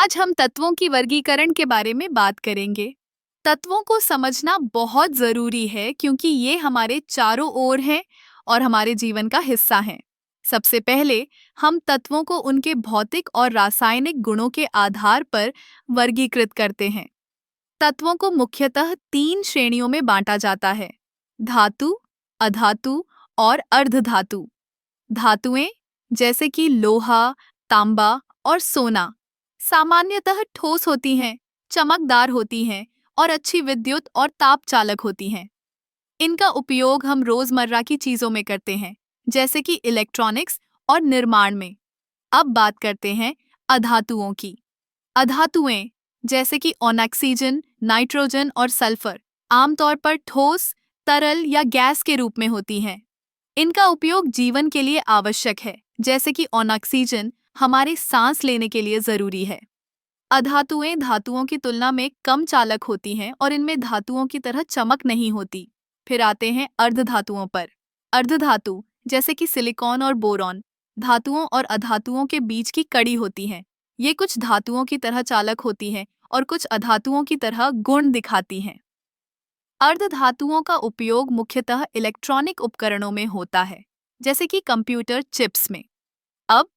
आज हम तत्वों की वर्गीकरण के बारे में बात करेंगे। तत्वों को समझना बहुत जरूरी है क्योंकि ये हमारे चारों ओर हैं और हमारे जीवन का हिस्सा हैं। सबसे पहले हम तत्वों को उनके भौतिक और रासायनिक गुणों के आधार पर वर्गीकृत करते हैं। तत्वों को मुख्यतः 3 श्रेणियों में बांटा जाता है: धातु, अधातु और अर्धधातु। धातुएं जैसे कि लोहा, तांबा और सोना सामान्यतः ठोस होती हैं, चमकदार होती हैं और अच्छी विद्युत और ताप चालक होती हैं। इनका उपयोग हम रोजमर्रा की चीजों में करते हैं, जैसे कि इलेक्ट्रॉनिक्स और निर्माण में। अब बात करते हैं अधातुओं की। अधातुएं जैसे कि ऑक्सीजन, नाइट्रोजन और सल्फर आमतौर पर ठोस, तरल या गैस के रूप में होती हैं। इनका उपयोग जीवन के लिए आवश्यक है, जैसे कि ऑक्सीजन हमारे सांस लेने के लिए जरूरी है। अधातुएं धातुओं की तुलना में कम चालक होती हैं और इनमें धातुओं की तरह चमक नहीं होती। फिर आते हैं अर्धधातुओं पर। अर्धधातु जैसे कि सिलिकॉन और बोरॉन धातुओं और अधातुओं के बीच की कड़ी होती हैं। ये कुछ धातुओं की तरह चालक होती हैं और कुछ अधातुओं की तरह गुण दिखाती हैं। अर्धधातुओं का उपयोग मुख्यतः इलेक्ट्रॉनिक उपकरणों में होता है, जैसे कि कंप्यूटर चिप्स में। अब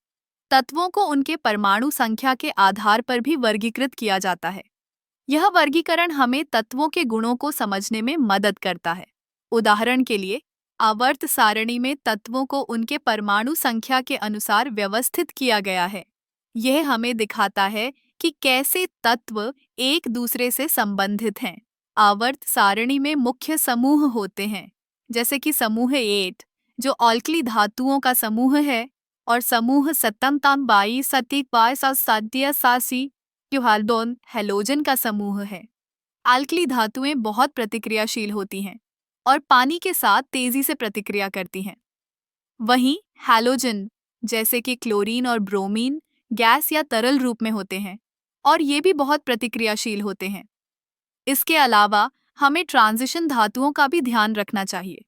तत्वों को उनके परमाणु संख्या के आधार पर भी वर्गीकृत किया जाता है। यह वर्गीकरण हमें तत्वों के गुणों को समझने में मदद करता है। उदाहरण के लिए, आवर्त सारणी में तत्वों को उनके परमाणु संख्या के अनुसार व्यवस्थित किया गया है। यह हमें दिखाता है कि कैसे तत्व एक दूसरे से संबंधित हैं। आवर्त सारणी में मुख्य समूह होते हैं, जैसे कि समूह 8 जो अल्कली धातुओं का समूह है और समूह 17 सासी क्योहाल्डोन हैलोजन का समूह है। अल्कली धातुएं बहुत प्रतिक्रियाशील होती हैं और पानी के साथ तेजी से प्रतिक्रिया करती हैं। वहीं हैलोजन जैसे कि क्लोरीन और ब्रोमीन गैस या तरल रूप में होते हैं और ये भी बहुत प्रतिक्रियाशील होते हैं। इसके अलावा हमें ट्रांजिशन धातुओं का भी ध्यान रखना चाहिए।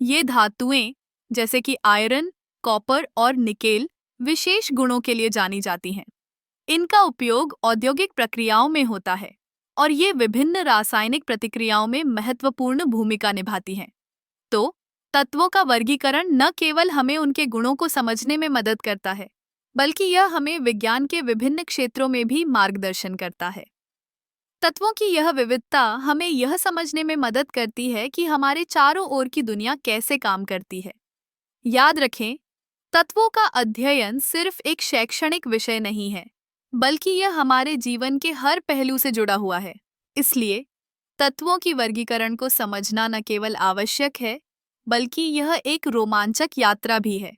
ये धातुएं जैसे कि आयरन, कॉपर और निकेल विशेष गुणों के लिए जानी जाती हैं। इनका उपयोग औद्योगिक प्रक्रियाओं में होता है और ये विभिन्न रासायनिक प्रतिक्रियाओं में महत्वपूर्ण भूमिका निभाती हैं। तो तत्वों का वर्गीकरण न केवल हमें उनके गुणों को समझने में मदद करता है, बल्कि यह हमें विज्ञान के विभिन्न क्षेत्रों में भी मार्गदर्शन करता है। तत्वों की यह विविधता हमें यह समझने में मदद करती है कि हमारे चारों ओर की दुनिया कैसे काम करती है। याद रखें, तत्वों का अध्ययन सिर्फ एक शैक्षणिक विषय नहीं है, बल्कि यह हमारे जीवन के हर पहलू से जुड़ा हुआ है। इसलिए तत्वों की वर्गीकरण को समझना न केवल आवश्यक है, बल्कि यह एक रोमांचक यात्रा भी है।